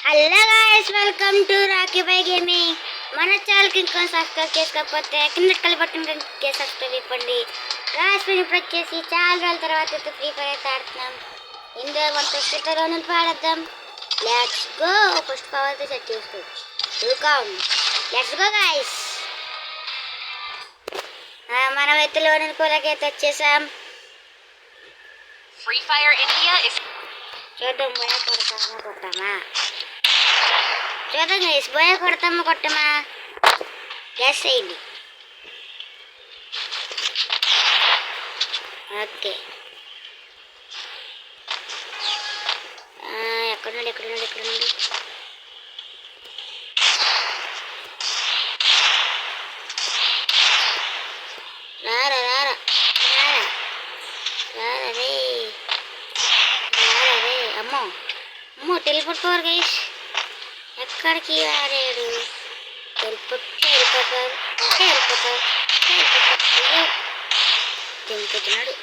Hello guys, welcome to Rocky by gaming. మన ఛానల్కి ఇంకా సబ్స్క్రైబ్ చేసుకోకపోతే కింద బటన్ సబ్స్క్రైబ్ ఇవ్వండి. గైస్ మేము ఇప్పుడు వచ్చేసి చాలా రోజుల తర్వాత ఫ్రీ ఫైర్ అయితే ఆడుతున్నాం. ఇందులో మన ఫస్ట్ రౌండ్ పాడేద్దాం. Let's go. ఫస్ట్ పవర్ అయితే సెట్ చేసుకో. Let's go guys. మనమైతే లోన్ కోలకైతే వచ్చేసాం. Free Fire India is చూద్దాం పోయా కొడతామా చూద్దాం గైస్, పోయా కొట్టమా గ్యాస్ చేయండి. ఓకే, ఎక్కడున్నాడు రారా అమ్మో టెలిపోర్ట్ పవర్ గైస్. ఎక్కడికి వాడాడు? వెళ్ళిపోతాడు దింపుతున్నాడు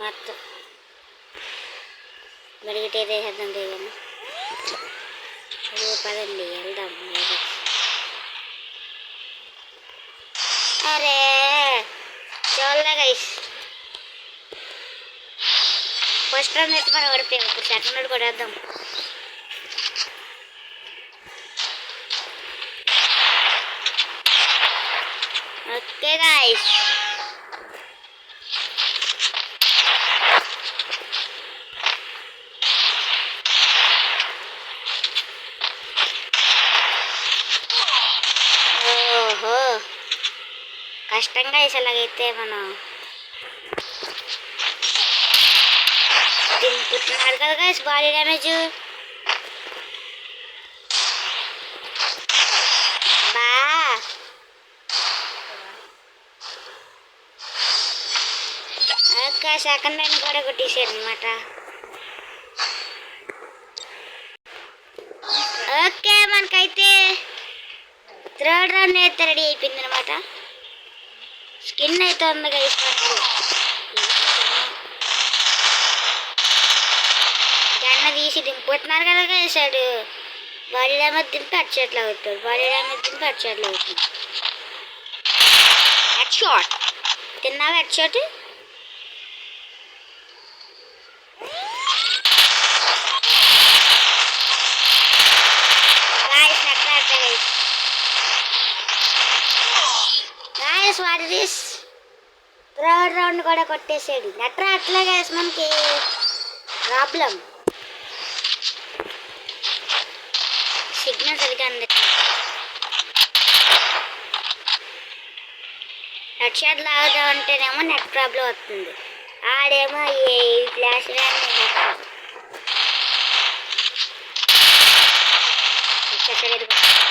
మొత్తం. బడిగిటే వేసేద్దాం దేవని. పదండి వెళ్దాం. అరే చూడలే గైస్, ఫస్ట్ రౌండ్ అయితే మనం ఓడిపోయాం. ఇప్పుడు సెకండ్ రౌండ్ కూడా వేద్దాం. ఓకే గైస్, ఓహో కష్టంగా ఇలాగైతే మనం దింపుతున్నారు కదా గైస్. బాడీ డ్యామేజ్ బా సెకండ్ లైన్ కూడా కొట్టేసారు అనమాట. ఓకే, మనకైతే థర్డ్ రౌండ్ అయితే రెడీ అయిపోయింది అనమాట. స్కిన్ అయితే ఉంది గైస్. మనకు గన్న తీసి దింపుతున్నారు కదా గైసాడు. బాడీ డ్యామేజ్ దింపి హెడ్షాట్లు అవుతాడు. హెడ్ షాట్ తిన్నావా? Head shot what this. Third round కూడా కొట్టేసాడు. నెట్రా అట్లా గైస్ మనకి ప్రాబ్లం. సిగ్నల్ సరిగా అందట్లేదు. హెడ్ షాట్ లాగా ఉంటేనేమో నెట్ ప్రాబ్లం వస్తుంది. ఆడేమో ఈ ఫ్లాష్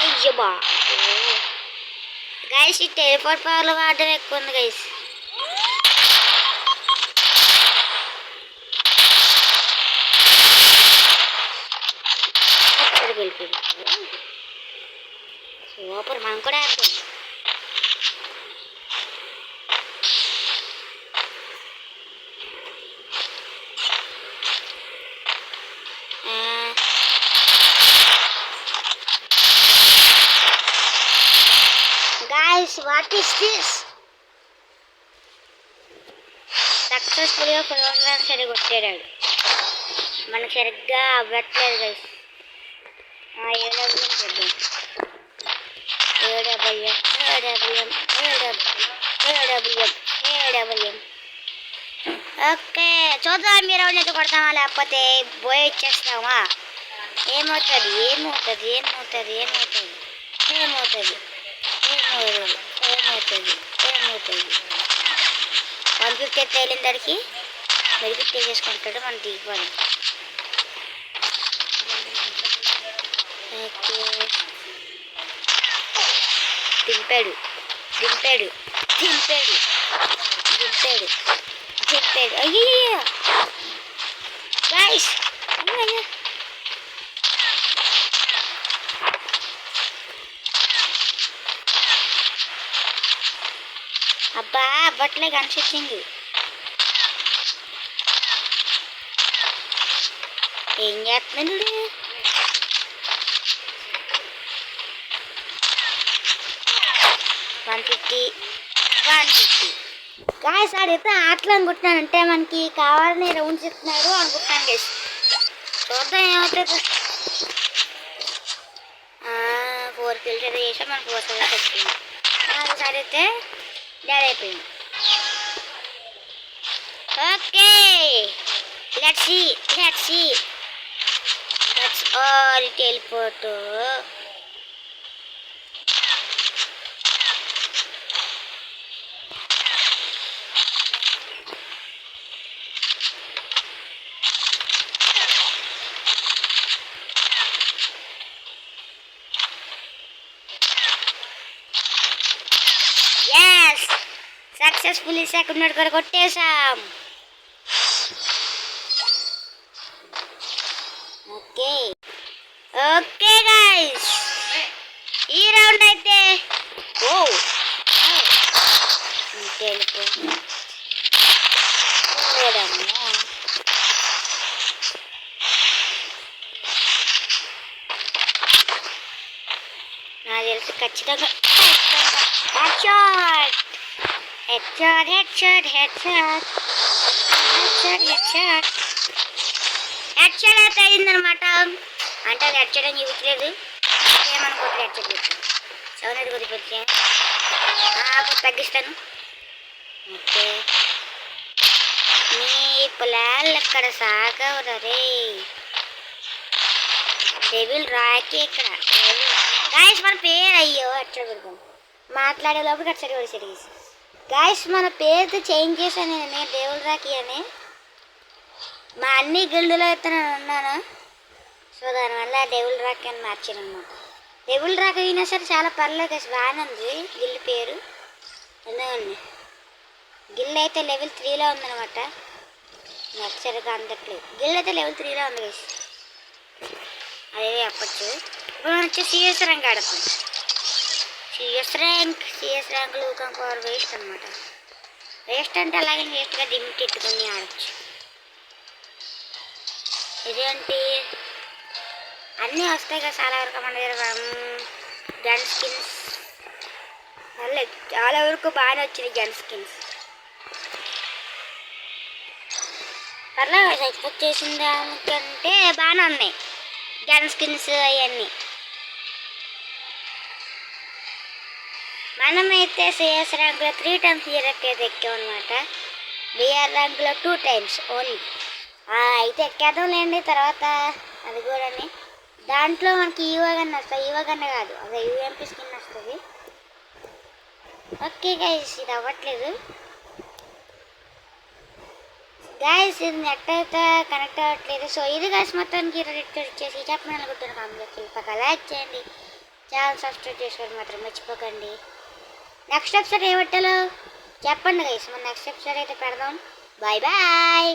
అయ్యో బా గైస్, ఈ టెలిపోర్ట్ పవర్లు వాడడం ఎక్కువ ఉంది గైస్. సూపర్, మనం కూడా వేద్దాం. Guys, what is this? సక్సెస్ఫుల్గా ప్రోగ్రామ్ సరిగ్గా కొట్టాడు. మనకు సరిగ్గా అవ్వట్లేదు గైస్. ఓకే, చూద్దాం. మీరు ఎవరైతే కొడతామా లేకపోతే పోయి ఇచ్చేస్తామా? ఏమవుతుంది 150 తేలిన దానికి మెరుగు తీసేసుకుంటాడు. మనం దిగిపోదాం. ఓకే, దింపాడు. అయ్యో గైస్, అబ్బా అవ్వట్లే కనిపించింది. ఏం చేస్తున్నాడు? గాయస్ ఆడితే ఆటలు అనుకుంటున్నాను, అంటే మనకి కావాలని రౌండ్స్ ఇస్తున్నాడు అనుకుంటున్నాను గైస్. చూద్దాం ఏమవుతుంది. 4 కిల్స్ అయితే చేసాం, మనకు 4 కిల్స్ వచ్చింది. ఒకసారి అయితే డాడ్ అయిపోయింది. Okay let's see that's all teleport. Successfully second note కూడా కొట్టేసాం. ఓకే ఓకే గైస్, ఈ రౌండ్ అయితే నాకు తెలిసి ఖచ్చితంగా హెడ్ షాట్ అయితే అయిందనమాట. అంటే అది హెడ్ షాట్ అని చూపించలేదు, ఏమనుకోవట్లేదు. హెడ్ షాట్ పెట్టాను. సౌండ్ అయితే కొద్దిగా తగ్గిస్తాను. ఓకే నీ పిల్లలు ఎక్కడ సాగవరే, డెవిల్ రాకి ఇక్కడ గాయస్ మన పేరు. అయ్యో హెడ్ షాట్ పెడతాను, మాట్లాడే లోపల హెడ్ షాట్ కొడిసాడు గాయస్. మన పేరు చేంజ్ చేశాను నేను, డెవిల్ రాకి అని. మా అన్ని గిల్డ్లో అయితే నేను ఉన్నాను, సో దానివల్ల డెవిల్ రాక్ అని మార్చాను అనమాట. డెవిల్ రాక్ అయినా సరే చాలా పర్లేదు కదా, బాగానే ఉంది గిల్డ్ పేరు. ఎందుకండి గిల్డ్ అయితే లెవెల్ 3లో ఉందనమాట. నెక్స్ట్ సరిగ్గా అందట్లేదు. గిల్డ్ అయితే లెవెల్ 3లో ఉంది కదా, అదే చెప్పచ్చు. ఇప్పుడు మనం వచ్చి సిఎస్ ర్యాంక్ ఆడతాం. సిఎస్ ర్యాంక్ లూకం పవర్ వేస్ట్ అనమాట. వేస్ట్ అంటే అలాగే వేస్ట్గా లిమిట్ ఎట్టుకొని ఆడచ్చు. ఇదేంటి అన్నీ వస్తాయి కదా చాలా వరకు మన దగ్గర. గన్ స్కిన్స్ చాలా వరకు బాగానే వచ్చినాయి గన్ స్కిన్స్. పర్లేదు ఎక్స్పెక్ట్ చేసిన దానికంటే బాగానే ఉన్నాయి గన్ స్కిన్స్ అవన్నీ. మనమైతే సిఎస్ ర్యాంక్లో 3 times అయితే ఎక్కామన్నమాట. బిఆర్ ర్యాంక్లో 2 times ఓన్లీ. అయితే ఎక్కేద్దాంలేండి తర్వాత అది కూడా. దాంట్లో మనకి ఈవగన్ వస్తాయి, ఈవగన్ కాదు అదే యూఎంపీ స్కిన్ వస్తుంది. ఓకే గైస్ ఇది అవ్వట్లేదు గైస్, ఇది నెట్ అయితే కనెక్ట్ అవ్వట్లేదు. సో ఇది గైస్ మొత్తానికి రిటర్న్ చేసి చెప్పమని అనుకుంటున్నాను. కామెంట్లో పక్క లైక్ చేయండి, ఛానల్ సబ్స్క్రైబ్ చేసుకోవడం మాత్రం మర్చిపోకండి. నెక్స్ట్ ఎపిసోడ్ ఏమిట్టాలో చెప్పండి గైస్, మన నెక్స్ట్ ఎపిసోడ్ అయితే పెడదాం. Bye bye.